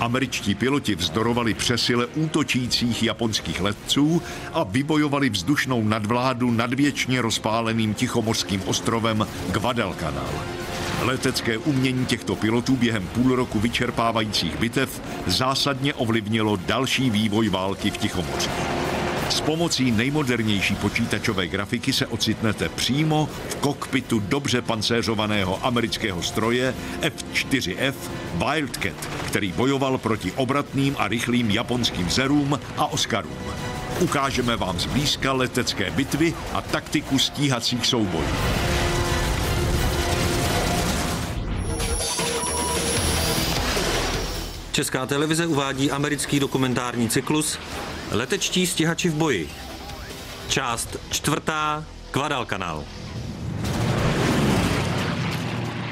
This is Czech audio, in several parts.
Američtí piloti vzdorovali přesile útočících japonských letců a vybojovali vzdušnou nadvládu nad věčně rozpáleným tichomořským ostrovem Guadalcanal. Letecké umění těchto pilotů během půl roku vyčerpávajících bitev zásadně ovlivnilo další vývoj války v Tichomoří. S pomocí nejmodernější počítačové grafiky se ocitnete přímo v kokpitu dobře pancéřovaného amerického stroje F-4F Wildcat, který bojoval proti obratným a rychlým japonským zerům a Oscarům. Ukážeme vám zblízka letecké bitvy a taktiku stíhacích soubojů. Česká televize uvádí americký dokumentární cyklus Letečtí stíhači v boji. Část 4. Guadalcanal.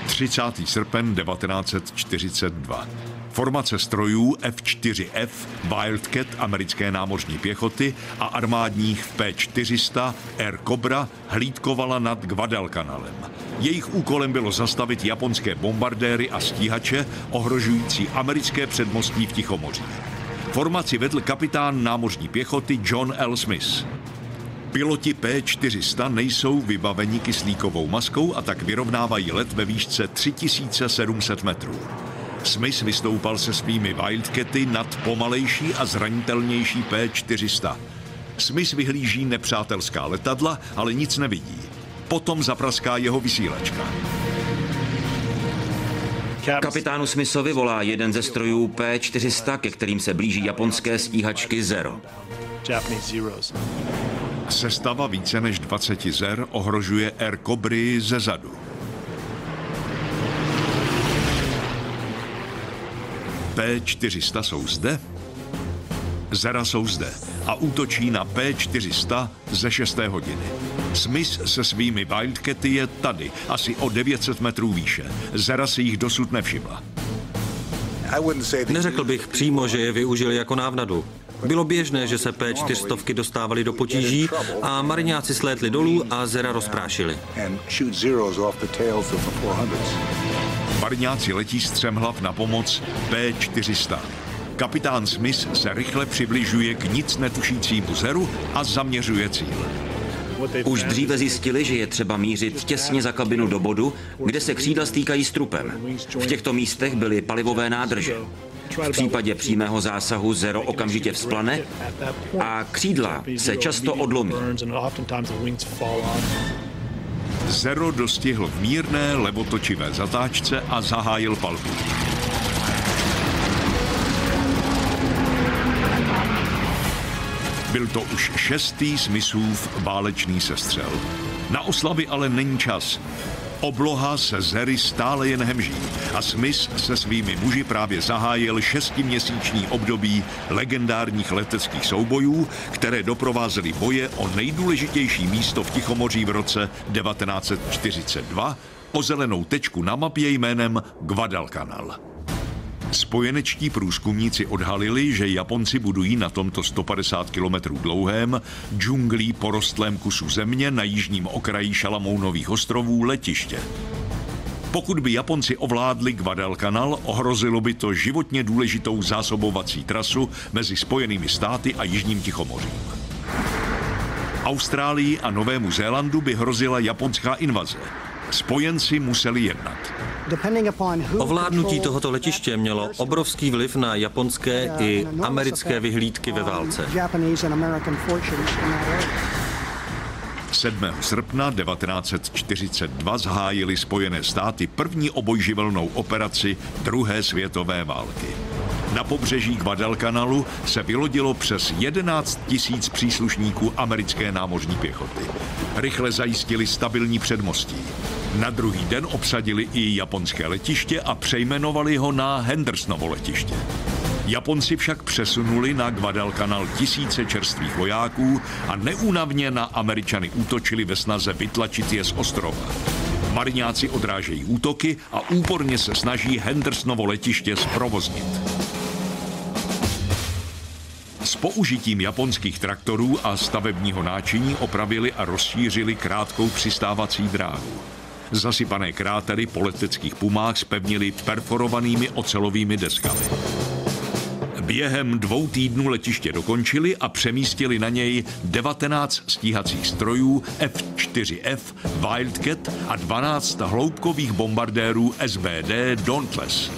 30. srpen 1942. Formace strojů F-4F Wildcat americké námořní pěchoty a armádních P-400 Air Cobra hlídkovala nad Guadalcanalem. Jejich úkolem bylo zastavit japonské bombardéry a stíhače ohrožující americké předmostí v Tichomoří. Formaci vedl kapitán námořní pěchoty John L. Smith. Piloti P-400 nejsou vybaveni kyslíkovou maskou a tak vyrovnávají let ve výšce 3700 metrů. Smith vystoupal se svými Wildcaty nad pomalejší a zranitelnější P-400. Smith vyhlíží nepřátelská letadla, ale nic nevidí. Potom zapraská jeho vysílačka. Kapitánu Smithovi volá jeden ze strojů P-400, ke kterým se blíží japonské stíhačky Zero. Sestava více než 20 zer ohrožuje Air Cobry ze zadu. P-400 jsou zde, Zera jsou zde a útočí na P-400 ze 6. hodiny. Smith se svými Wildcaty je tady, asi o 900 metrů výše. Zera si jich dosud nevšimla. Neřekl bych přímo, že je využili jako návnadu. Bylo běžné, že se P-400 dostávaly do potíží a mariňáci slétli dolů a Zera rozprášili. Mariňáci letí střemhlav na pomoc P-400. Kapitán Smith se rychle přibližuje k nic netušícímu Zeru a zaměřuje cíl. Už dříve zjistili, že je třeba mířit těsně za kabinu do bodu, kde se křídla stýkají s trupem. V těchto místech byly palivové nádrže. V případě přímého zásahu Zero okamžitě vzplane a křídla se často odlomí. Zero dostihl v mírné levotočivé zatáčce a zahájil palbu. Byl to už 6. Smithův válečný sestřel. Na oslavy ale není čas. Obloha se Zery stále jen hemží a Smith se svými muži právě zahájil 6měsíční období legendárních leteckých soubojů, které doprovázely boje o nejdůležitější místo v Tichomoří v roce 1942, o zelenou tečku na mapě jménem Guadalcanal. Spojenečtí průzkumníci odhalili, že Japonci budují na tomto 150 kilometrů dlouhém, džunglí porostlém kusu země na jižním okraji Šalamounových ostrovů letiště. Pokud by Japonci ovládli Guadalcanal, ohrozilo by to životně důležitou zásobovací trasu mezi Spojenými státy a Jižním Tichomořím. Austrálii a Novému Zélandu by hrozila japonská invaze. Spojenci museli jednat. Ovládnutí tohoto letiště mělo obrovský vliv na japonské i americké vyhlídky ve válce. 7. srpna 1942 zahájili Spojené státy první obojživelnou operaci druhé světové války. Na pobřeží Guadalcanalu se vylodilo přes 11 000 příslušníků americké námořní pěchoty. Rychle zajistili stabilní předmostí. Na druhý den obsadili i japonské letiště a přejmenovali ho na Hendersonovo letiště. Japonci však přesunuli na Guadalcanal tisíce čerstvých vojáků a neúnavně na Američany útočili ve snaze vytlačit je z ostrova. Mariňáci odrážejí útoky a úporně se snaží Hendersonovo letiště zprovoznit. S použitím japonských traktorů a stavebního náčiní opravili a rozšířili krátkou přistávací dráhu. Zasypané krátery po leteckých pumách zpevnili perforovanými ocelovými deskami. Během 2 týdnů letiště dokončili a přemístili na něj 19 stíhacích strojů F-4F Wildcat a 12 hloubkových bombardérů SBD Dauntless.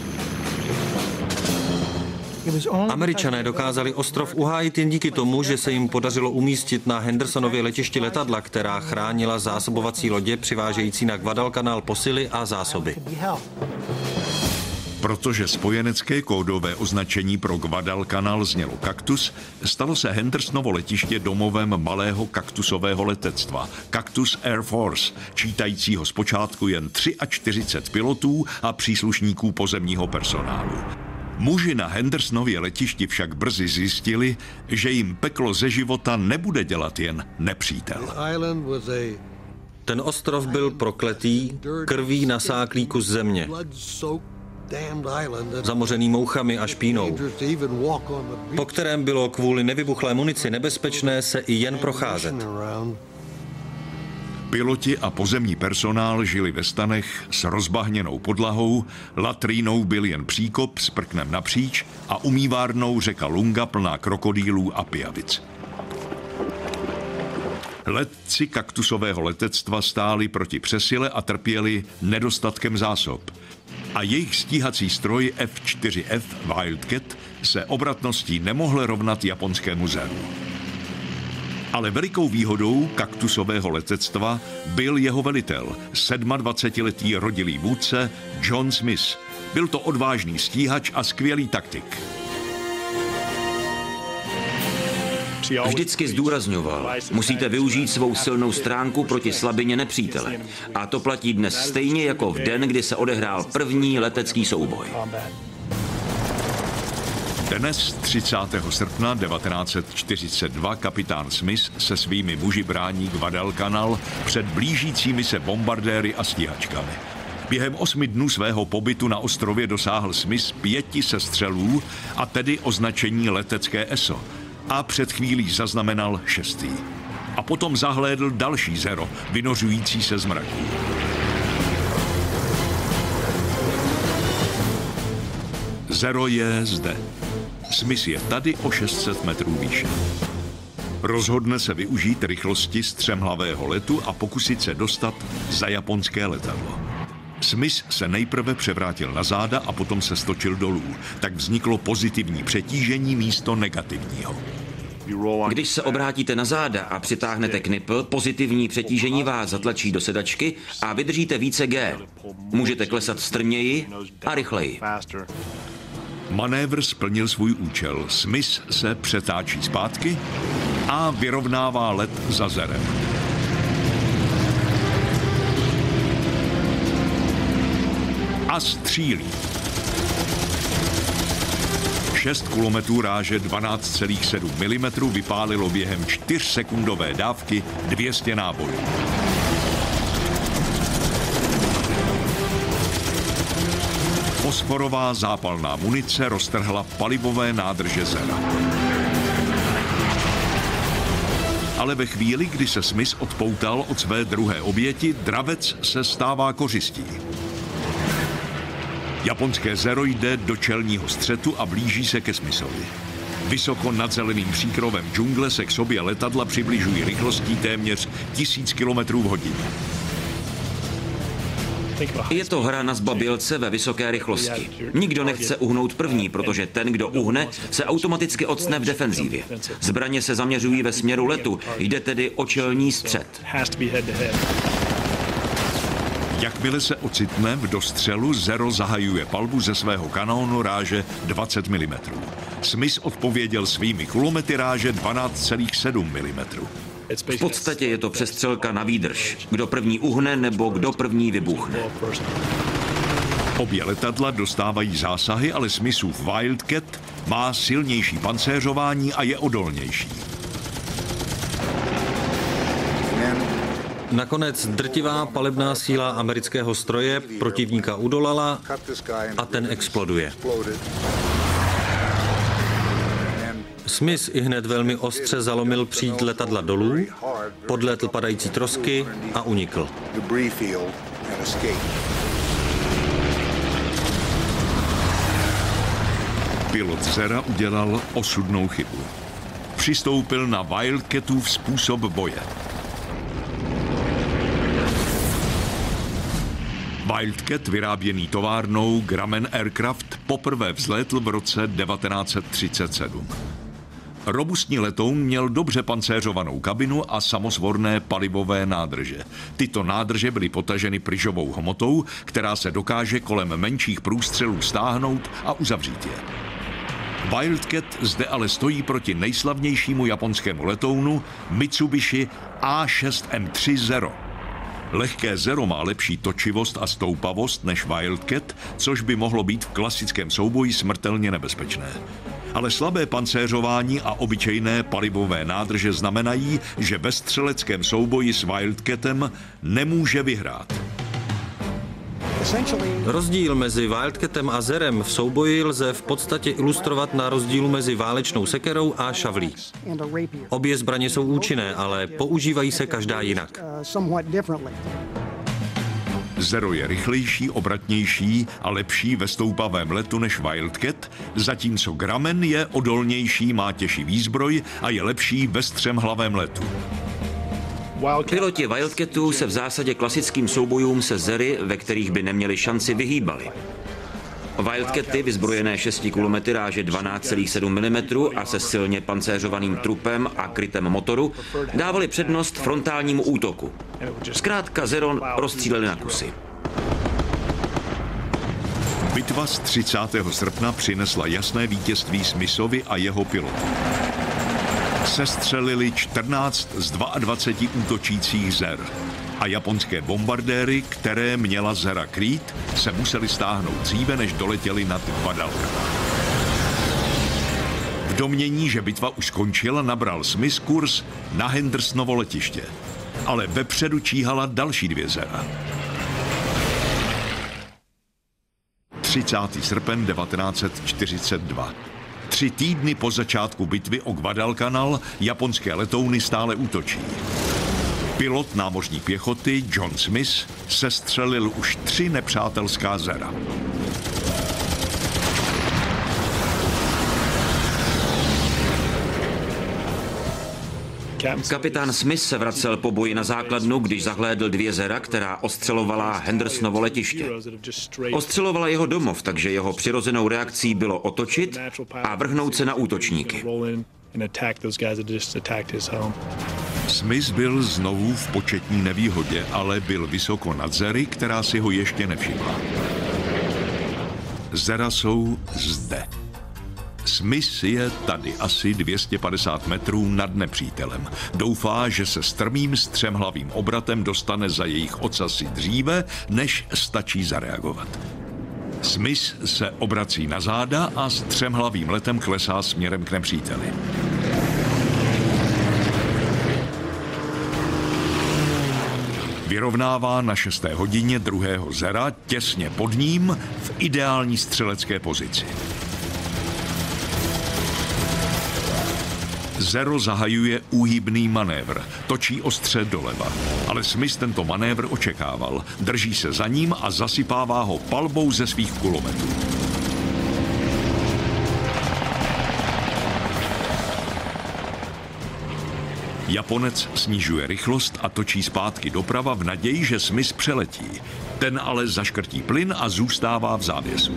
Američané dokázali ostrov uhájit jen díky tomu, že se jim podařilo umístit na Hendersonově letišti letadla, která chránila zásobovací lodě přivážející na Guadalcanal posily a zásoby. Protože spojenecké kódové označení pro Guadalcanal znělo Kaktus, stalo se Hendersonovo letiště domovem malého kaktusového letectva, Cactus Air Force, čítajícího zpočátku jen 43 pilotů a příslušníků pozemního personálu. Muži na Hendersonově letišti však brzy zjistili, že jim peklo ze života nebude dělat jen nepřítel. Ten ostrov byl prokletý, krví nasáklý kus země, zamořený mouchami a špínou, po kterém bylo kvůli nevybuchlé munici nebezpečné se i jen procházet. Piloti a pozemní personál žili ve stanech s rozbahněnou podlahou, latrínou byl jen příkop s prknem napříč a umývárnou řeka Lunga plná krokodýlů a pijavic. Letci kaktusového letectva stáli proti přesile a trpěli nedostatkem zásob. A jejich stíhací stroj F-4F Wildcat se obratností nemohl rovnat japonskému Zeru. Ale velikou výhodou kaktusového letectva byl jeho velitel, 27letý rodilý vůdce John Smith. Byl to odvážný stíhač a skvělý taktik. Vždycky zdůrazňoval, musíte využít svou silnou stránku proti slabině nepřítele. A to platí dnes stejně jako v den, kdy se odehrál první letecký souboj. Dnes, 30. srpna 1942, kapitán Smith se svými muži brání Guadalcanal před blížícími se bombardéry a stíhačkami. Během 8 dnů svého pobytu na ostrově dosáhl Smith 5 sestřelů, a tedy označení letecké ESO. A před chvílí zaznamenal 6. A potom zahlédl další Zero, vynořující se z mraků. Zero je zde. Smith je tady o 600 metrů výše. Rozhodne se využít rychlosti střemhlavého letu a pokusit se dostat za japonské letadlo. Smith se nejprve převrátil na záda a potom se stočil dolů. Tak vzniklo pozitivní přetížení místo negativního. Když se obrátíte na záda a přitáhnete knipl, pozitivní přetížení vás zatlačí do sedačky a vydržíte více G. Můžete klesat strměji a rychleji. Manévr splnil svůj účel. Smith se přetáčí zpátky a vyrovnává let za Zerem. A střílí. 6 kulometů ráže 12,7 mm vypálilo během 4sekundové dávky 200 nábojů. Fosforová zápalná munice roztrhla palivové nádrže Zera. Ale ve chvíli, kdy se Smith odpoutal od své druhé oběti, dravec se stává kořistí. Japonské Zero jde do čelního střetu a blíží se ke Smithovi. Vysoko nad zeleným příkrovem džungle se k sobě letadla přibližují rychlostí téměř 1000 km/h. Je to hra na zbabělce ve vysoké rychlosti. Nikdo nechce uhnout první, protože ten, kdo uhne, se automaticky octne v defenzívě. Zbraně se zaměřují ve směru letu, jde tedy o čelní střet. Jakmile se ocitne v dostřelu, Zero zahajuje palbu ze svého kanónu ráže 20 mm. Smith odpověděl svými kulomety ráže 12,7 mm. V podstatě je to přestřelka na výdrž. Kdo první uhne nebo kdo první vybuchne. Obě letadla dostávají zásahy, ale Smithův Wildcat má silnější pancéřování a je odolnější. Nakonec drtivá palebná síla amerického stroje protivníka udolala a ten exploduje. Smith ihned velmi ostře zalomil příď letadla dolů, podlétl padající trosky a unikl. Pilot Zera udělal osudnou chybu. Přistoupil na Wildcatův způsob boje. Wildcat, vyráběný továrnou Grumman Aircraft, poprvé vzlétl v roce 1937. Robustní letoun měl dobře pancéřovanou kabinu a samosvorné palivové nádrže. Tyto nádrže byly potaženy pryžovou hmotou, která se dokáže kolem menších průstřelů stáhnout a uzavřít je. Wildcat zde ale stojí proti nejslavnějšímu japonskému letounu Mitsubishi A6M3 Zero. Lehké Zero má lepší točivost a stoupavost než Wildcat, což by mohlo být v klasickém souboji smrtelně nebezpečné. Ale slabé pancéřování a obyčejné palivové nádrže znamenají, že ve střeleckém souboji s Wildcatem nemůže vyhrát. Rozdíl mezi Wildcatem a Zerem v souboji lze v podstatě ilustrovat na rozdílu mezi válečnou sekerou a šavlí. Obě zbraně jsou účinné, ale používají se každá jinak. Zero je rychlejší, obratnější a lepší ve stoupavém letu než Wildcat, zatímco Grumman je odolnější, má těžší výzbroj a je lepší ve střemhlavém letu. Piloti Wildcatů se v zásadě klasickým soubojům se Zery, ve kterých by neměli šanci, vyhýbali. Wildcaty, vyzbrojené 6 kulometry ráže 12,7 mm a se silně pancéřovaným trupem a krytem motoru, dávali přednost frontálnímu útoku. Zkrátka Zero rozstříleli na kusy. Bitva z 30. srpna přinesla jasné vítězství Smithovi a jeho pilotům. Sestřelili 14 z 22 útočících Zer a japonské bombardéry, které měla Zera krýt, se museli stáhnout dříve, než doletěli nad Guadalcanal. V domnění, že bitva už skončila, nabral Smith kurz na Hendersonovo letiště, ale vepředu číhala další 2 Zera. 30. srpen 1942. 3 týdny po začátku bitvy o Guadalcanal japonské letouny stále útočí. Pilot námořní pěchoty John Smith sestřelil už 3 nepřátelská Zera. Kapitán Smith se vracel po boji na základnu, když zahlédl 2 Zera, která ostřelovala Hendersonovo letiště. Ostřelovala jeho domov, takže jeho přirozenou reakcí bylo otočit a vrhnout se na útočníky. Smith byl znovu v početní nevýhodě, ale byl vysoko nad Zery, která si ho ještě nevšimla. Zera jsou zde. Smith je tady asi 250 metrů nad nepřítelem. Doufá, že se strmým střemhlavým obratem dostane za jejich ocasy dříve, než stačí zareagovat. Smith se obrací na záda a střemhlavým letem klesá směrem k nepříteli. Vyrovnává na 6. hodině 2. Zera těsně pod ním v ideální střelecké pozici. Zero zahajuje úhybný manévr, točí ostře doleva, ale Smith tento manévr očekával, drží se za ním a zasypává ho palbou ze svých kulometů. Japonec snižuje rychlost a točí zpátky doprava v naději, že Smith přeletí. Ten ale zaškrtí plyn a zůstává v závěsu.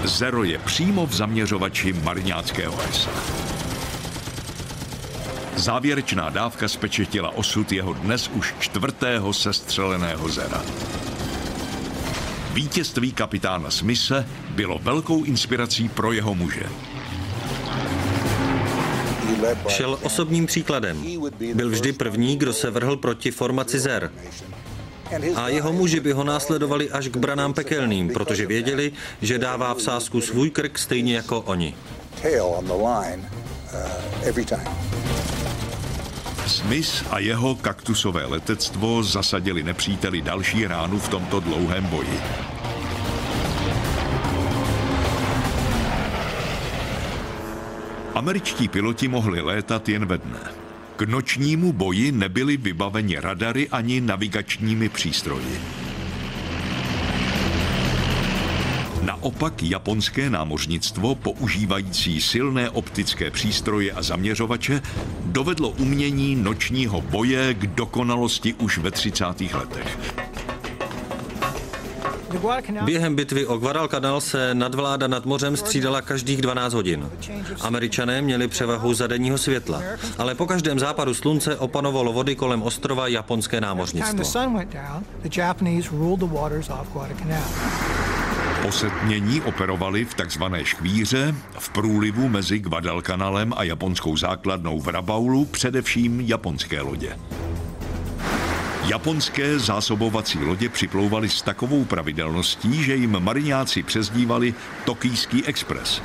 Zero je přímo v zaměřovači marňáckého esa. Závěrečná dávka spečetila osud jeho dnes už 4. sestřeleného Zera. Vítězství kapitána Smithe bylo velkou inspirací pro jeho muže. Šel osobním příkladem. Byl vždy první, kdo se vrhl proti formaci Zer. A jeho muži by ho následovali až k branám pekelným, protože věděli, že dává v sázku svůj krk stejně jako oni. Smith a jeho kaktusové letectvo zasadili nepříteli další ránu v tomto dlouhém boji. Američtí piloti mohli létat jen ve dne. K nočnímu boji nebyli vybaveni radary ani navigačními přístroji. Naopak japonské námořnictvo, používající silné optické přístroje a zaměřovače, dovedlo umění nočního boje k dokonalosti už ve 30. letech. Během bitvy o Guadalcanal se nadvláda nad mořem střídala každých 12 hodin. Američané měli převahu zadenního světla, ale po každém západu slunce opanovalo vody kolem ostrova japonské námořnictvo. Posetmění operovali v takzvané škvíře v průlivu mezi Guadalcanalem a japonskou základnou v Rabaulu především japonské lodě. Japonské zásobovací lodě připlouvaly s takovou pravidelností, že jim mariňáci přezdívali Tokijský expres.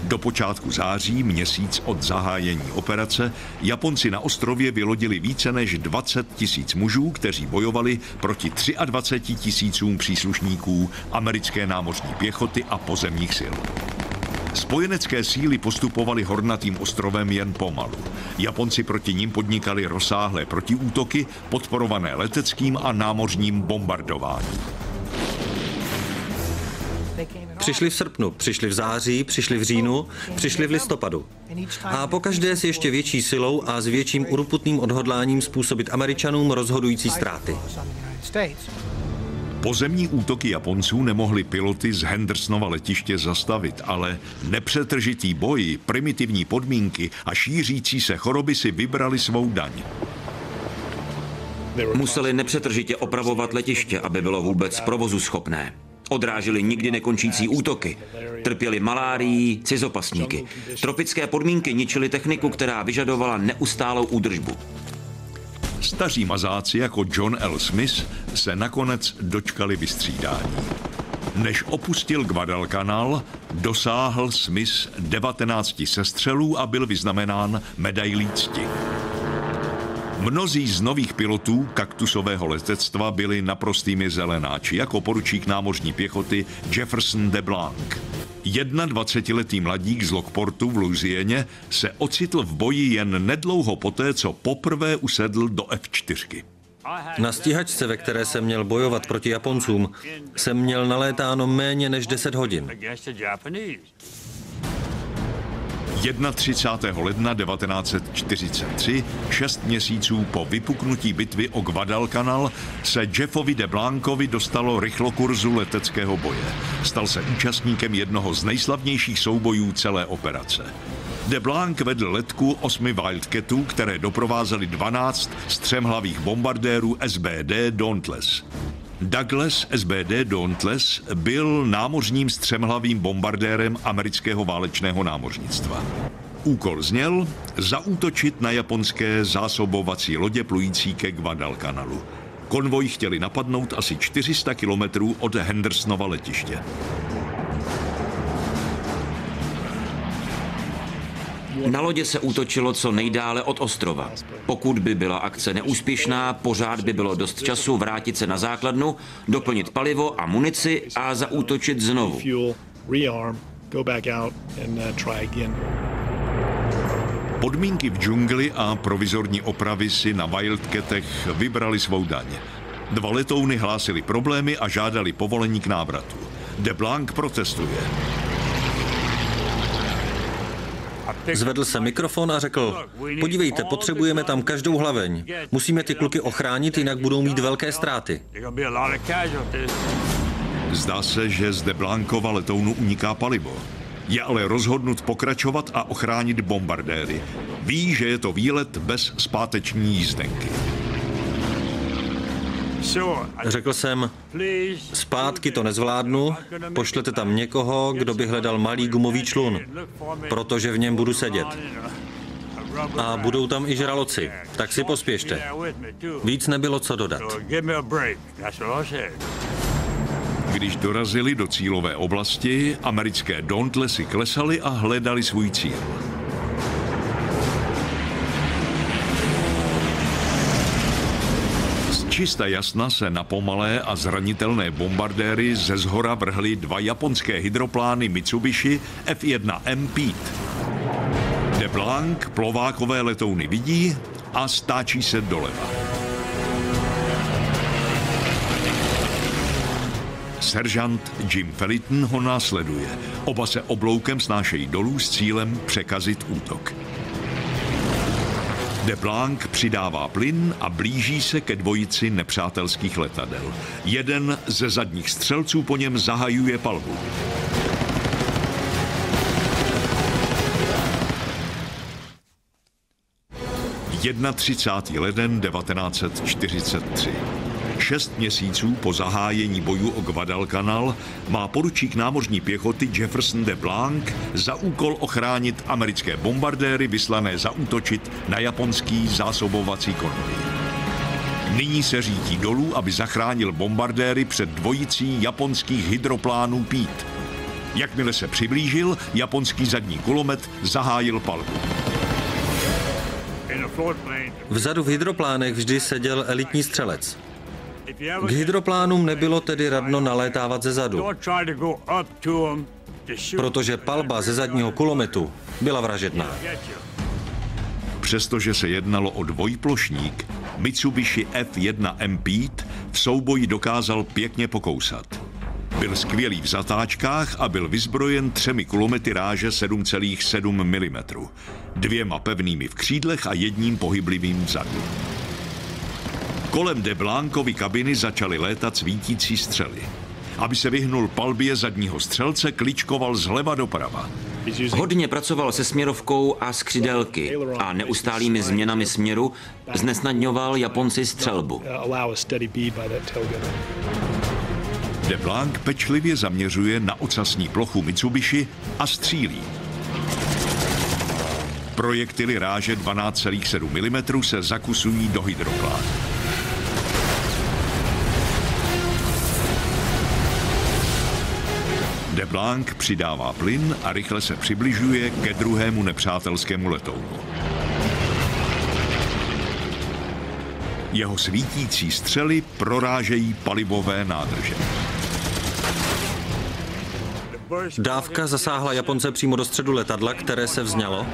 Do počátku září, měsíc od zahájení operace, Japonci na ostrově vylodili více než 20 000 mužů, kteří bojovali proti 23 000 příslušníků americké námořní pěchoty a pozemních sil. Spojenecké síly postupovaly hornatým ostrovem jen pomalu. Japonci proti nim podnikali rozsáhlé protiútoky, podporované leteckým a námořním bombardováním. Přišli v srpnu, přišli v září, přišli v říjnu, přišli v listopadu. A pokaždé s ještě větší silou a s větším urputným odhodláním způsobit Američanům rozhodující ztráty. Pozemní útoky Japonců nemohly piloty z Hendersonova letiště zastavit, ale nepřetržitý boj, primitivní podmínky a šířící se choroby si vybrali svou daň. Museli nepřetržitě opravovat letiště, aby bylo vůbec provozu schopné. Odráželi nikdy nekončící útoky. Trpěli malárií, cizopasníky. Tropické podmínky ničily techniku, která vyžadovala neustálou údržbu. Staří mazáci jako John L. Smith se nakonec dočkali vystřídání. Než opustil Guadalcanal, dosáhl Smith 19 sestřelů a byl vyznamenán medailí cti. Mnozí z nových pilotů kaktusového letectva byli naprostými zelenáči, jako poručík námořní pěchoty Jefferson de Blanc. 21letý mladík z Lockportu v Louisieně se ocitl v boji jen nedlouho poté, co poprvé usedl do F4. Na stíhačce, ve které jsem měl bojovat proti Japoncům, jsem měl nalétáno méně než 10 hodin. 31. ledna 1943, 6 měsíců po vypuknutí bitvy o Guadalcanal, se Jeffovi de Blancovi dostalo rychlokurzu leteckého boje. Stal se účastníkem jednoho z nejslavnějších soubojů celé operace. De Blanc vedl letku 8 Wildcatů, které doprovázely 12 střemhlavých bombardérů SBD Dauntless. Douglas SBD Dauntless byl námořním střemhlavým bombardérem amerického válečného námořnictva. Úkol zněl zaútočit na japonské zásobovací lodě plující ke Guadalcanalu. Konvoj chtěli napadnout asi 400 kilometrů od Hendersonova letiště. Na lodě se útočilo co nejdále od ostrova. Pokud by byla akce neúspěšná, pořád by bylo dost času vrátit se na základnu, doplnit palivo a munici a zaútočit znovu. Podmínky v džungli a provizorní opravy si na Wildcatech vybrali svou daň. 2 letouny hlásili problémy a žádali povolení k návratu. De Blanc protestuje. Zvedl se mikrofon a řekl, podívejte, potřebujeme tam každou hlaveň. Musíme ty kluky ochránit, jinak budou mít velké ztráty. Zdá se, že z de Blancova letounu uniká palivo. Je ale rozhodnut pokračovat a ochránit bombardéry. Ví, že je to výlet bez zpáteční jízdenky. Řekl jsem, zpátky to nezvládnu, pošlete tam někoho, kdo by hledal malý gumový člun, protože v něm budu sedět. A budou tam i žraloci, tak si pospěšte. Víc nebylo co dodat. Když dorazili do cílové oblasti, americké Dauntlessy klesaly a hledali svůj cíl. Čista jasna se na pomalé a zranitelné bombardéry ze zhora vrhly 2 japonské hydroplány Mitsubishi F-1M Pete. De Blanc plovákové letouny vidí a stáčí se doleva. Seržant Jim Felton ho následuje. Oba se obloukem snášejí dolů s cílem překazit útok. DeBlanc přidává plyn a blíží se ke dvojici nepřátelských letadel. Jeden ze zadních střelců po něm zahajuje palbu. - 31. leden 1943. 6 měsíců po zahájení bojů o Guadalcanal má poručík námořní pěchoty Jefferson DeBlanc za úkol ochránit americké bombardéry vyslané zaútočit na japonský zásobovací konvoj. Nyní se řítí dolů, aby zachránil bombardéry před dvojicí japonských hydroplánů Pete. Jakmile se přiblížil, japonský zadní kulomet zahájil palbu. Vzadu v hydroplánech vždy seděl elitní střelec. K hydroplánům nebylo tedy radno nalétávat ze zadu, protože palba ze zadního kulometu byla vražedná. Přestože se jednalo o dvojplošník, Mitsubishi F1M Pete v souboji dokázal pěkně pokousat. Byl skvělý v zatáčkách a byl vyzbrojen 3 kulomety ráže 7,7 mm, 2 pevnými v křídlech a 1 pohyblivým vzadu. Kolem DeBlankovy kabiny začaly létat svítící střely. Aby se vyhnul palbě zadního střelce, kličkoval zleva doprava. Hodně pracoval se směrovkou a skřidelky a neustálými změnami směru znesnadňoval Japonci střelbu. DeBlanc pečlivě zaměřuje na ocasní plochu Mitsubishi a střílí. Projektily ráže 12,7 mm se zakusují do hydroplánu. DeBlanc přidává plyn a rychle se přibližuje ke druhému nepřátelskému letounu. Jeho svítící střely prorážejí palivové nádrže. Dávka zasáhla Japonce přímo do středu letadla, které se vzňalo,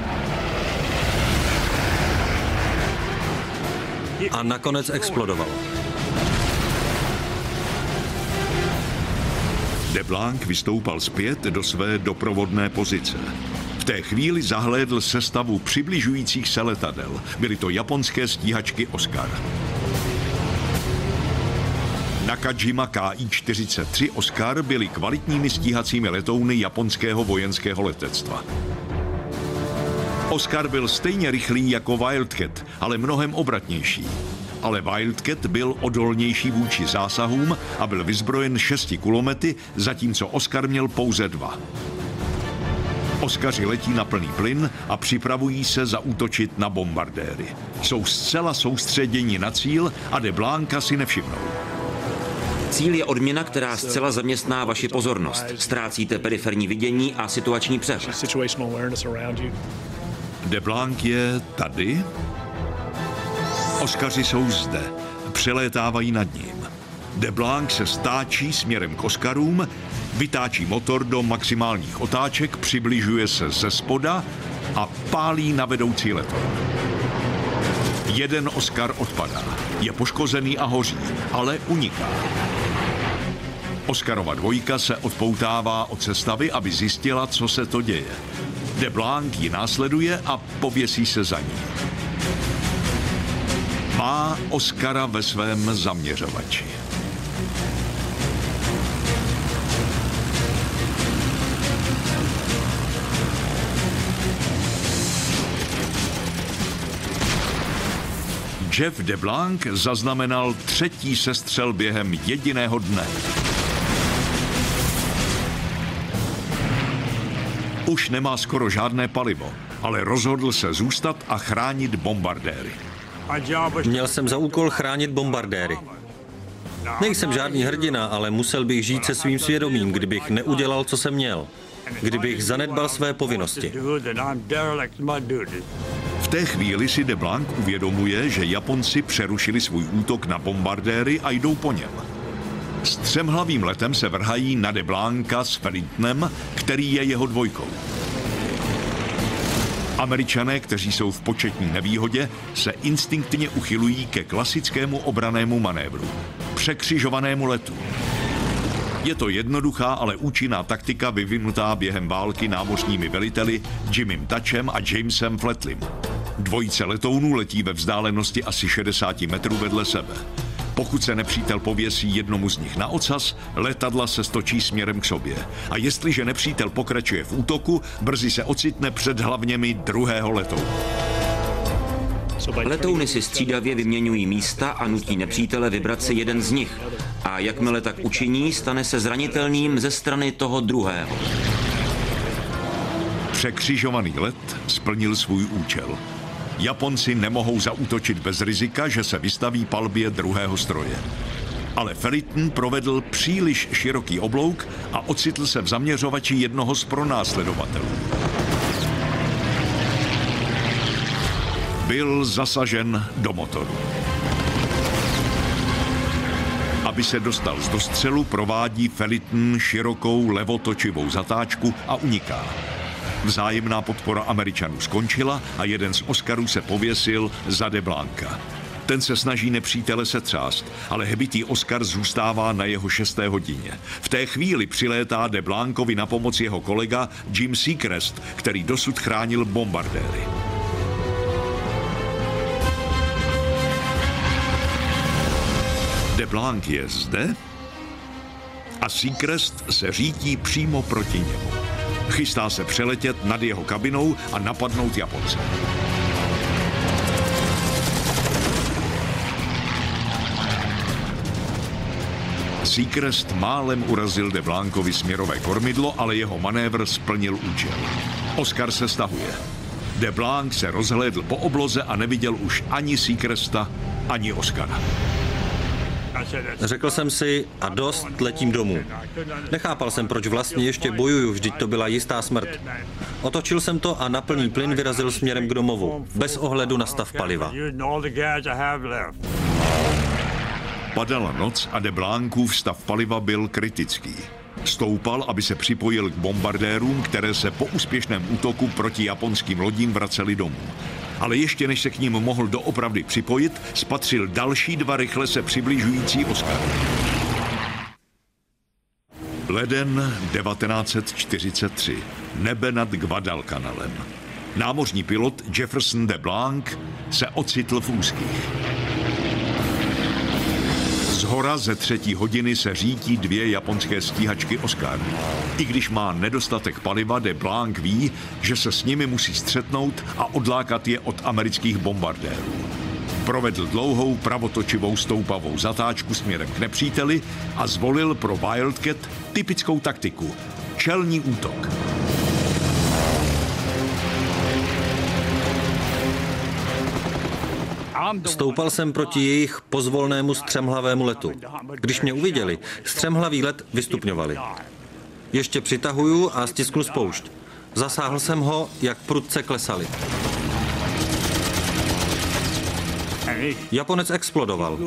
a nakonec explodovalo. DeBlanc vystoupal zpět do své doprovodné pozice. V té chvíli zahlédl sestavu přibližujících se letadel. Byly to japonské stíhačky Oscar. Nakajima KI-43 Oscar byly kvalitními stíhacími letouny japonského vojenského letectva. Oscar byl stejně rychlý jako Wildcat, ale mnohem obratnější. Ale Wildcat byl odolnější vůči zásahům a byl vyzbrojen 6 kulomety, zatímco Oscar měl pouze 2. Oscaři letí na plný plyn a připravují se zaútočit na bombardéry. Jsou zcela soustředěni na cíl a DeBlanca si nevšimnou. Cíl je odměna, která zcela zaměstná vaši pozornost. Ztrácíte periferní vidění a situační přehled. DeBlanc je tady. Oscaři jsou zde. Přelétávají nad ním. DeBlanc se stáčí směrem k Oscarům, vytáčí motor do maximálních otáček, přibližuje se ze spoda a pálí na vedoucí letoun. Jeden Oscar odpadá. Je poškozený a hoří, ale uniká. Oscarova dvojka se odpoutává od sestavy, aby zjistila, co se to děje. DeBlanc ji následuje a pověsí se za ní. Má Oscara ve svém zaměřovači. Jeff DeBlanc zaznamenal 3. sestřel během jediného dne. Už nemá skoro žádné palivo, ale rozhodl se zůstat a chránit bombardéry. Měl jsem za úkol chránit bombardéry. Nejsem žádný hrdina, ale musel bych žít se svým svědomím, kdybych neudělal, co jsem měl. Kdybych zanedbal své povinnosti. V té chvíli si DeBlanc uvědomuje, že Japonci přerušili svůj útok na bombardéry a jdou po něm. S třemhlavým letem se vrhají na DeBlanca s Feltonem, který je jeho dvojkou. Američané, kteří jsou v početní nevýhodě, se instinktně uchylují ke klasickému obrannému manévru – překřižovanému letu. Je to jednoduchá, ale účinná taktika vyvinutá během války námořními veliteli Jimmym Touchem a Jamesem Fletleym. Dvojice letounů letí ve vzdálenosti asi 60 metrů vedle sebe. Pokud se nepřítel pověsí jednomu z nich na ocas, letadla se stočí směrem k sobě. A jestliže nepřítel pokračuje v útoku, brzy se ocitne před hlavněmi druhého letounu. Letouny si střídavě vyměňují místa a nutí nepřítele vybrat si jeden z nich. A jakmile tak učiní, stane se zranitelným ze strany toho druhého. Překřižovaný let splnil svůj účel. Japonci nemohou zaútočit bez rizika, že se vystaví palbě druhého stroje. Ale Felton provedl příliš široký oblouk a ocitl se v zaměřovači jednoho z pronásledovatelů. Byl zasažen do motoru. Aby se dostal z dostřelu, provádí Felton širokou levotočivou zatáčku a uniká. Vzájemná podpora Američanů skončila a jeden z Oscarů se pověsil za de Blanca. Ten se snaží nepřítele setřást, ale hebitý Oscar zůstává na jeho 6. hodině. V té chvíli přilétá de Blancovi na pomoc jeho kolega Jim Seacrest, který dosud chránil bombardéry. de Blanc je zde a Seacrest se řítí přímo proti němu. Chystá se přeletět nad jeho kabinou a napadnout Japonce. Seacrest málem urazil de Blancovi směrové kormidlo, ale jeho manévr splnil účel. Oscar se stahuje. De Blanc se rozhlédl po obloze a neviděl už ani Seacresta, ani Oscara. Řekl jsem si, a dost, letím domů. Nechápal jsem, proč vlastně ještě bojuju, vždyť to byla jistá smrt. Otočil jsem to a na plný plyn vyrazil směrem k domovu, bez ohledu na stav paliva. Padala noc a de Blancův stav paliva byl kritický. Stoupal, aby se připojil k bombardérům, které se po úspěšném útoku proti japonským lodím vracely domů. Ale ještě než se k ním mohl doopravdy připojit, spatřil další dva rychle se přibližující Oscary. Leden 1943. Nebe nad Guadalcanalem. Námořní pilot Jefferson de Blanc se ocitl v úzkých. Zhora ze 3. hodiny se řítí 2 japonské stíhačky Oscar. I když má nedostatek paliva, de Blanc ví, že se s nimi musí střetnout a odlákat je od amerických bombardérů. Provedl dlouhou pravotočivou stoupavou zatáčku směrem k nepříteli a zvolil pro Wildcat typickou taktiku – čelní útok. Stoupal jsem proti jejich pozvolnému střemhlavému letu. Když mě uviděli, střemhlavý let vystupňovali. Ještě přitahuju a stisknu spoušť. Zasáhl jsem ho, jak prudce klesali. Japonec explodoval.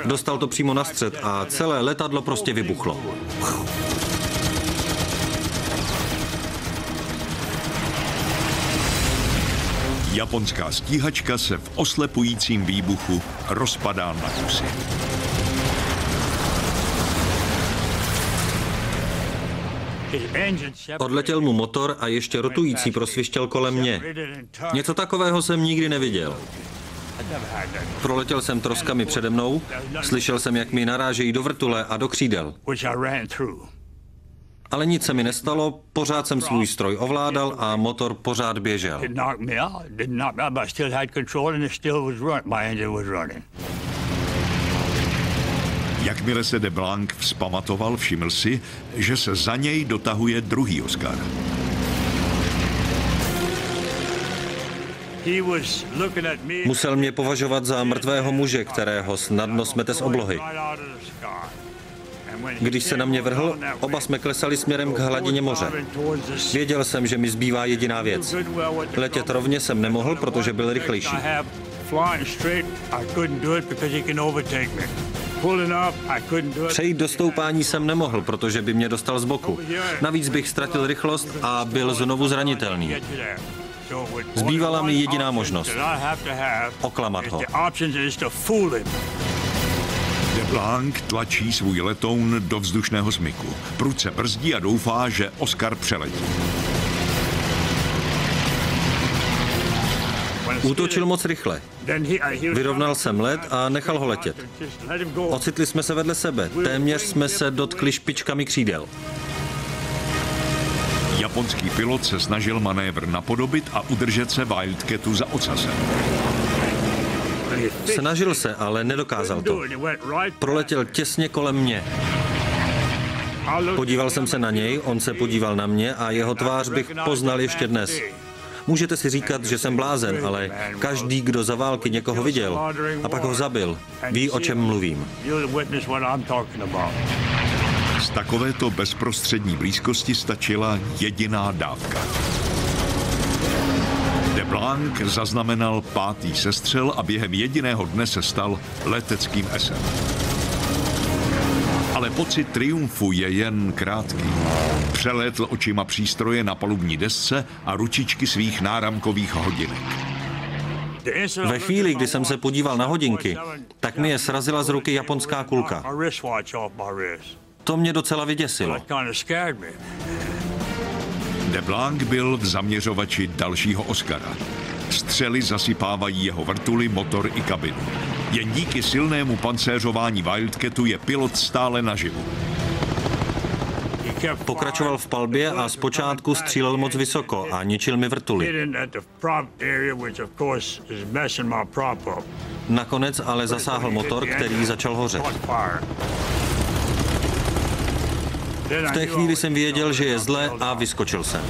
Dostal to přímo na střed a celé letadlo prostě vybuchlo. Japonská stíhačka se v oslepujícím výbuchu rozpadá na kusy. Odletěl mu motor a ještě rotující prosvištěl kolem mě. Něco takového jsem nikdy neviděl. Proletěl jsem troskami přede mnou, slyšel jsem, jak mi narážejí do vrtule a do křídel. Ale nic se mi nestalo, pořád jsem svůj stroj ovládal a motor pořád běžel. Jakmile se de Blanc vzpamatoval, všiml si, že se za něj dotahuje druhý Oscar. Musel mě považovat za mrtvého muže, kterého snadno smete z oblohy. Když se na mě vrhl, oba jsme klesali směrem k hladině moře. Věděl jsem, že mi zbývá jediná věc. Letět rovně jsem nemohl, protože byl rychlejší. Přejít do stoupání jsem nemohl, protože by mě dostal z boku. Navíc bych ztratil rychlost a byl znovu zranitelný. Zbývala mi jediná možnost. Oklamat ho. DeBlanc tlačí svůj letoun do vzdušného smyku. Prudce brzdí a doufá, že Oscar přeletí. Útočil moc rychle. Vyrovnal jsem let a nechal ho letět. Ocitli jsme se vedle sebe. Téměř jsme se dotkli špičkami křídel. Japonský pilot se snažil manévr napodobit a udržet se Wildcatu za ocasem. Snažil se, ale nedokázal to. Proletěl těsně kolem mě. Podíval jsem se na něj, on se podíval na mě a jeho tvář bych poznal ještě dnes. Můžete si říkat, že jsem blázen, ale každý, kdo za války někoho viděl a pak ho zabil, ví, o čem mluvím. Z takovéto bezprostřední blízkosti stačila jediná dávka. DeBlanc zaznamenal 5. sestřel a během jediného dne se stal leteckým esem. Ale pocit triumfu je jen krátký. Přelétl očima přístroje na palubní desce a ručičky svých náramkových hodinek. Ve chvíli, kdy jsem se podíval na hodinky, tak mi je srazila z ruky japonská kulka. To mě docela vyděsilo. DeBlanc byl v zaměřovači dalšího Oscara. Střely zasypávají jeho vrtuly, motor i kabinu. Jen díky silnému pancéřování Wildcatu je pilot stále naživu. Pokračoval v palbě a zpočátku střílel moc vysoko a ničil mi vrtuly. Nakonec ale zasáhl motor, který začal hořet. V té chvíli jsem věděl, že je zle a vyskočil jsem.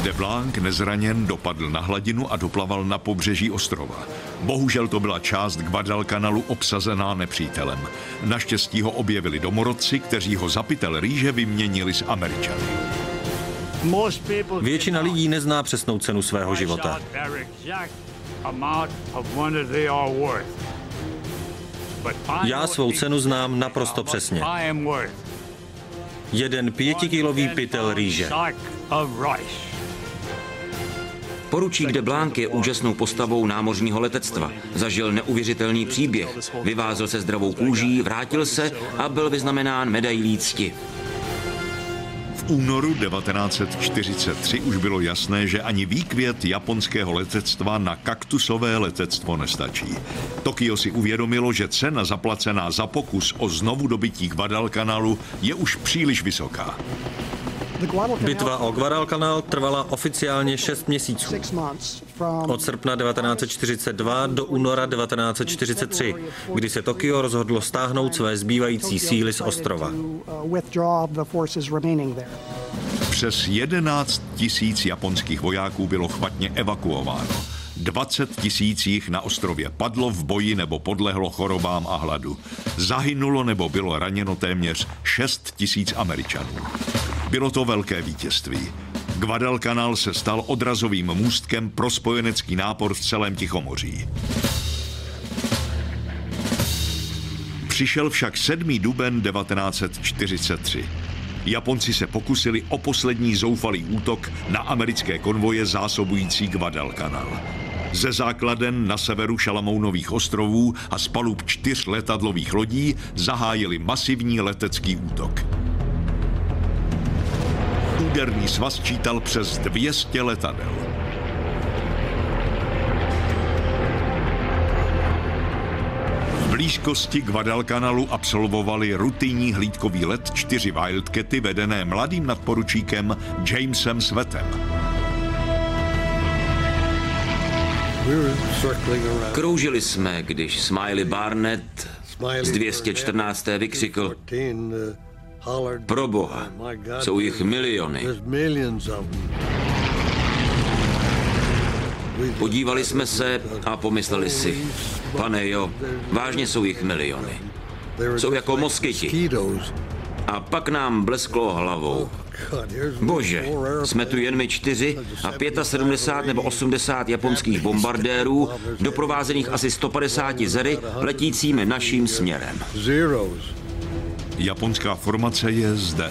DeBlanc nezraněn dopadl na hladinu a doplaval na pobřeží ostrova. Bohužel to byla část Guadalcanalu obsazená nepřítelem. Naštěstí ho objevili domorodci, kteří ho za pytel rýže vyměnili s Američany. Většina lidí nezná přesnou cenu svého života. Já svou cenu znám naprosto přesně. Jeden 5kilový pytel rýže. Poručík DeBlanc je úžasnou postavou námořního letectva. Zažil neuvěřitelný příběh. Vyvázl se zdravou kůží, vrátil se a byl vyznamenán medailí cti. V únoru 1943 už bylo jasné, že ani výkvět japonského letectva na kaktusové letectvo nestačí. Tokio si uvědomilo, že cena zaplacená za pokus o znovudobytí Guadalcanalu je už příliš vysoká. Bitva o Guadalcanal trvala oficiálně 6 měsíců. Od srpna 1942 do února 1943, kdy se Tokio rozhodlo stáhnout své zbývající síly z ostrova. Přes 11 000 japonských vojáků bylo chvatně evakuováno. 20 000 jich na ostrově padlo v boji nebo podlehlo chorobám a hladu. Zahynulo nebo bylo raněno téměř 6 000 Američanů. Bylo to velké vítězství. Guadalcanal se stal odrazovým můstkem pro spojenecký nápor v celém Tichomoří. Přišel však 7. duben 1943. Japonci se pokusili o poslední zoufalý útok na americké konvoje zásobující Guadalcanal. Ze základen na severu Šalamounových ostrovů a z palub 4 letadlových lodí zahájili masivní letecký útok. Úderný svaz čítal přes 200 letadel. V blízkosti Guadalcanalu absolvovali rutinní hlídkový let 4 Wildcaty vedené mladým nadporučíkem Jamesem Svettem. Kroužili jsme, když Smiley Barnett z 214. vykřikl: Pro Boha, jsou jich miliony. Podívali jsme se a pomysleli si: Pane jo, vážně jsou jich miliony. Jsou jako moskyti. A pak nám blesklo hlavou. Bože, jsme tu jen my 4 a 75 nebo 80 japonských bombardérů, doprovázených asi 150 zery, letícími naším směrem. Japonská formace je zde.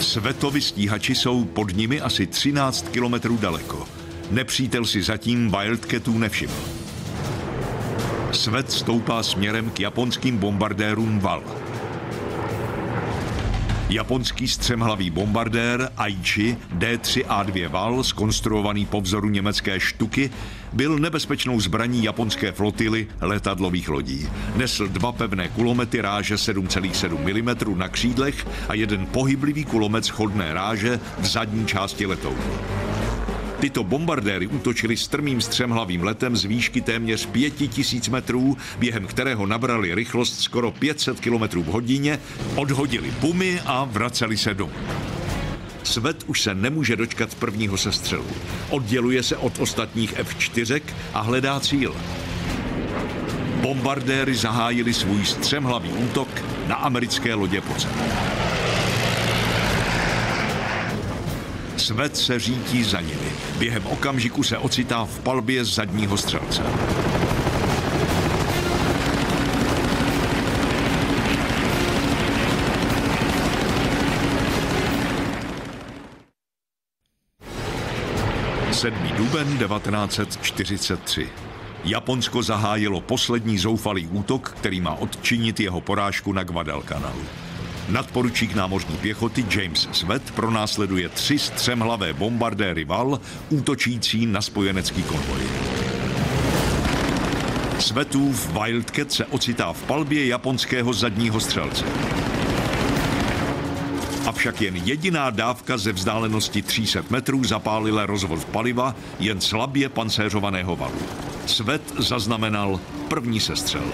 Svettovi stíhači jsou pod nimi asi 13 kilometrů daleko. Nepřítel si zatím Wildcatů nevšiml. Svet stoupá směrem k japonským bombardérům Wal. Japonský střemhlavý bombardér Aichi D3A2 Wal, zkonstruovaný po vzoru německé Štuky, byl nebezpečnou zbraní japonské flotily letadlových lodí. Nesl 2 pevné kulomety ráže 7,7 mm na křídlech a jeden pohyblivý kulomet shodné ráže v zadní části letounu. Tyto bombardéry útočily strmým střemhlavým letem z výšky téměř 5000 metrů, během kterého nabrali rychlost skoro 500 km v hodině, odhodili pumy a vraceli se domů. Svet už se nemůže dočkat prvního sestřelu. Odděluje se od ostatních F4 a hledá cíl. Bombardéry zahájili svůj střemhlavý útok na americké lodě pod zemí. Svet se řítí za nimi. Během okamžiku se ocitá v palbě zadního střelce. Duben 1943. Japonsko zahájilo poslední zoufalý útok, který má odčinit jeho porážku na Guadalcanalu. Nadporučík námořní pěchoty James Svet pronásleduje 3 střemhlavé bombardéry Wal útočící na spojenecký konvoj. Svetův Wildcat se ocitá v palbě japonského zadního střelce. Avšak jen jediná dávka ze vzdálenosti 300 metrů zapálila rozvod paliva jen slabě pancéřovaného Walu. Svet zaznamenal první sestřel.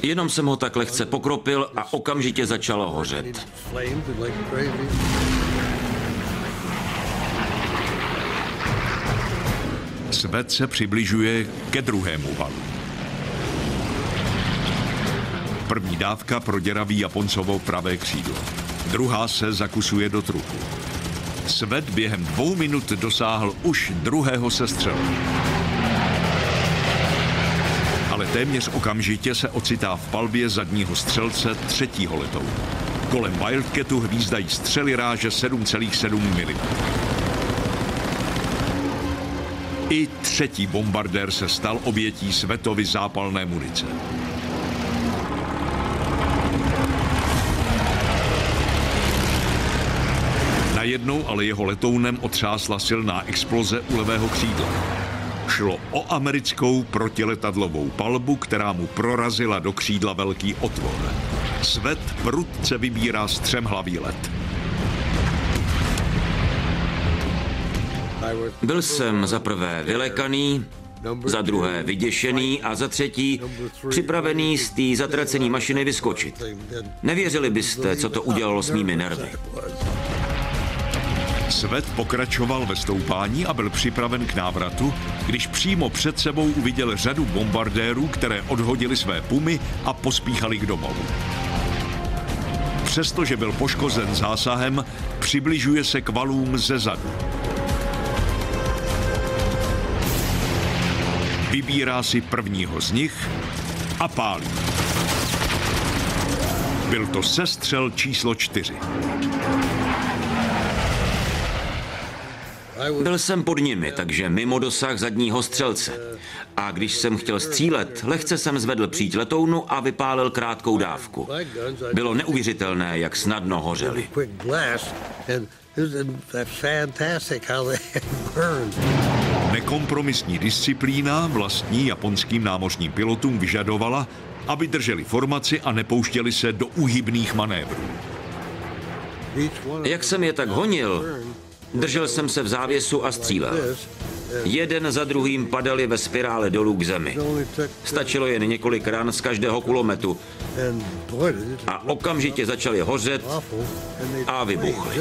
Jenom jsem ho tak lehce pokropil a okamžitě začalo hořet. Svet se přibližuje ke druhému Walu. První dávka proděraví Japoncovo pravé křídlo. Druhá se zakusuje do trupu. Svet během 2 minut dosáhl už druhého sestřelu. Ale téměř okamžitě se ocitá v palbě zadního střelce 3. letounu. Kolem Wildcatu hvízdají střely ráže 7,7 mm. I 3. bombardér se stal obětí Svetovy zápalné munice. Najednou ale jeho letounem otřásla silná exploze u levého křídla. Šlo o americkou protiletadlovou palbu, která mu prorazila do křídla velký otvor. Svet prudce vybírá střemhlavý let. Byl jsem za prvé vylekaný, za druhé vyděšený a za třetí připravený z té zatracené mašiny vyskočit. Nevěřili byste, co to udělalo s mými nervy. Svet pokračoval ve stoupání a byl připraven k návratu, když přímo před sebou uviděl řadu bombardérů, které odhodili své pumy a pospíchali k domovu. Přestože byl poškozen zásahem, přibližuje se k valům ze zadu. Vybírá si prvního z nich a pálí. Byl to sestřel číslo 4. Byl jsem pod nimi, takže mimo dosah zadního střelce. A když jsem chtěl střílet, lehce jsem zvedl příď letounu a vypálil krátkou dávku. Bylo neuvěřitelné, jak snadno hořeli. Nekompromisní disciplína vlastní japonským námořním pilotům vyžadovala, aby drželi formaci a nepouštěli se do úhybných manévrů. Jak jsem je tak honil, držel jsem se v závěsu a střílel. Jeden za druhým padali ve spirále dolů k zemi. Stačilo jen několik ran z každého kulometu a okamžitě začaly hořet a vybuchly.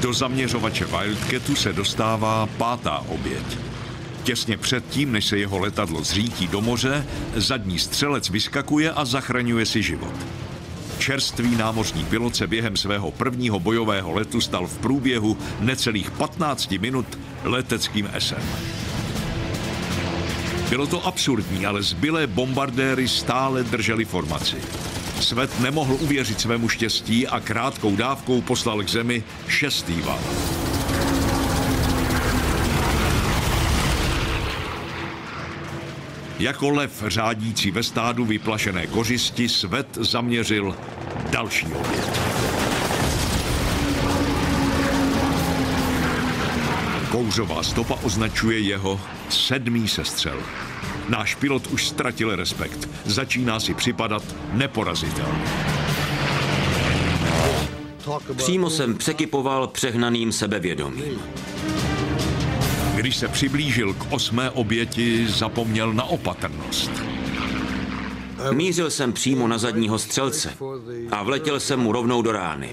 Do zaměřovače Wildcatu se dostává 5. oběť. Těsně předtím, než se jeho letadlo zřítí do moře, zadní střelec vyskakuje a zachraňuje si život. Čerstvý námořní pilot se během svého prvního bojového letu stal v průběhu necelých 15 minut leteckým esem. Bylo to absurdní, ale zbylé bombardéry stále drželi formaci. Svet nemohl uvěřit svému štěstí a krátkou dávkou poslal k zemi 6. val. Jako lev řádící ve stádu vyplašené kořisti Svet zaměřil další oběť. Kouřová stopa označuje jeho 7. sestřel. Náš pilot už ztratil respekt. Začíná si připadat neporazitelný. Přímo jsem překypoval přehnaným sebevědomím. Když se přiblížil k 8. oběti, zapomněl na opatrnost. Mířil jsem přímo na zadního střelce a vletěl jsem mu rovnou do rány.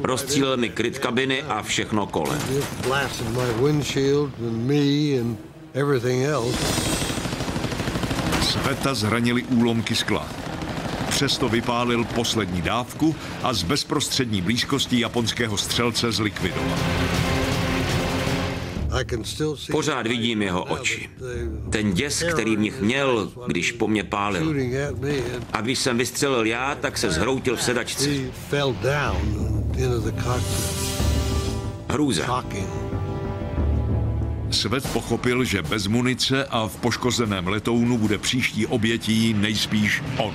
Rozstřílel mi kryt kabiny a všechno kolem. Sveta zranili úlomky skla. Přesto vypálil poslední dávku a z bezprostřední blízkosti japonského střelce zlikvidoval. Pořád vidím jeho oči. Ten děs, který v nich měl, když po mně pálil. A když jsem vystřelil já, tak se zhroutil v sedačce. Hrůza. Svet pochopil, že bez munice a v poškozeném letounu bude příští obětí nejspíš on.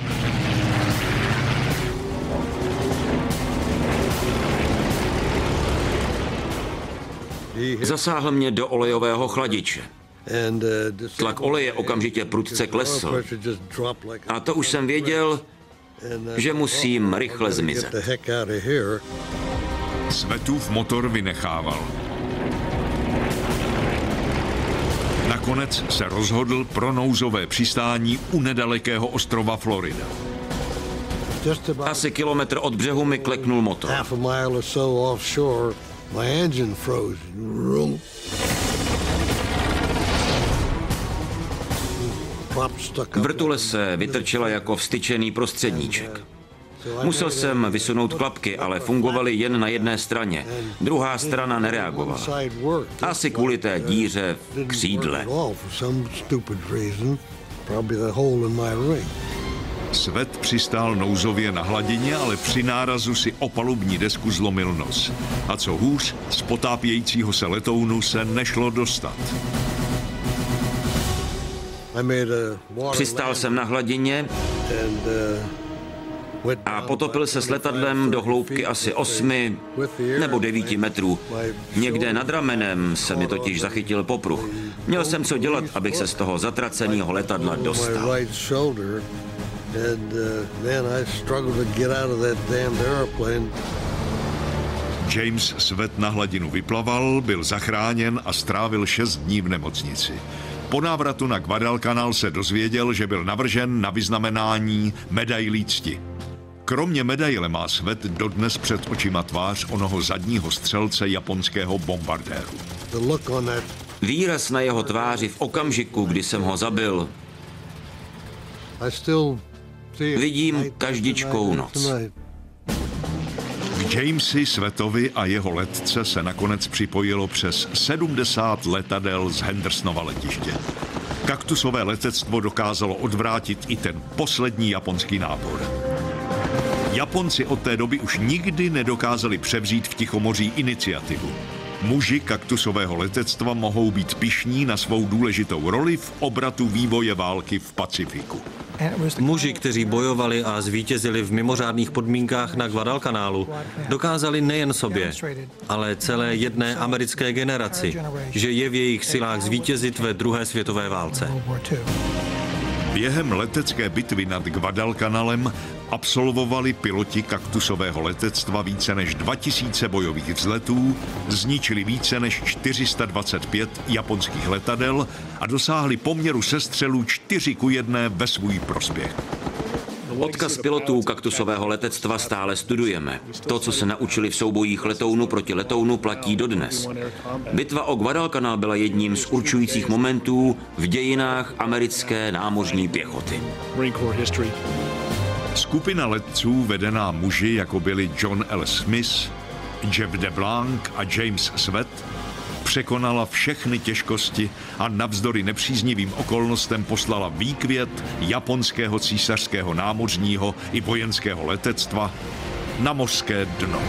Zasáhl mě do olejového chladiče. Tlak oleje okamžitě prudce klesl. A to už jsem věděl, že musím rychle zmizet. Svetův motor vynechával. Nakonec se rozhodl pro nouzové přistání u nedalekého ostrova Florida. Asi kilometr od břehu mi kleknul motor. Vrtule se vytrčila jako vstyčený prostředníček. Musel jsem vysunout klapky, ale fungovaly jen na jedné straně. Druhá strana nereagovala. Asi kvůli té díře v křídle. Svet přistál nouzově na hladině, ale při nárazu si o palubní desku zlomil nos. A co hůř, z potápějícího se letounu se nešlo dostat. Přistál jsem na hladině a potopil se s letadlem do hloubky asi 8 nebo 9 metrů. Někde nad ramenem se mi totiž zachytil popruh. Měl jsem co dělat, abych se z toho zatraceného letadla dostal. James Svet na hladinu vyplaval, byl zachráněn a strávil 6 dní v nemocnici. Po návratu na Guadalcanal se dozvěděl, že byl navržen na vyznamenání medailí cti. Kromě medaile má Svet dodnes před očima tvář onoho zadního střelce japonského bombardéru. Výraz na jeho tváři v okamžiku, kdy jsem ho zabil, vidím každičkou noc. K Jamesi Svetovi a jeho letce se nakonec připojilo přes 70 letadel z Hendersonova letiště. Kaktusové letectvo dokázalo odvrátit i ten poslední japonský nápor. Japonci od té doby už nikdy nedokázali převzít v Tichomoří iniciativu. Muži kaktusového letectva mohou být pyšní na svou důležitou roli v obratu vývoje války v Pacifiku. Muži, kteří bojovali a zvítězili v mimořádných podmínkách na Guadalcanálu, dokázali nejen sobě, ale celé jedné americké generaci, že je v jejich silách zvítězit ve druhé světové válce. Během letecké bitvy nad Guadalcanalem absolvovali piloti kaktusového letectva více než 2000 bojových vzletů, zničili více než 425 japonských letadel a dosáhli poměru sestřelů 4:1 ve svůj prospěch. Odkaz pilotů kaktusového letectva stále studujeme. To, co se naučili v soubojích letounu proti letounu, platí dodnes. Bitva o Guadalcanal byla jedním z určujících momentů v dějinách americké námořní pěchoty. Skupina letců vedená muži, jako byli John L. Smith, Jeff DeBlanc a James Svet, překonala všechny těžkosti a navzdory nepříznivým okolnostem poslala výkvět japonského císařského námořního i vojenského letectva na mořské dno.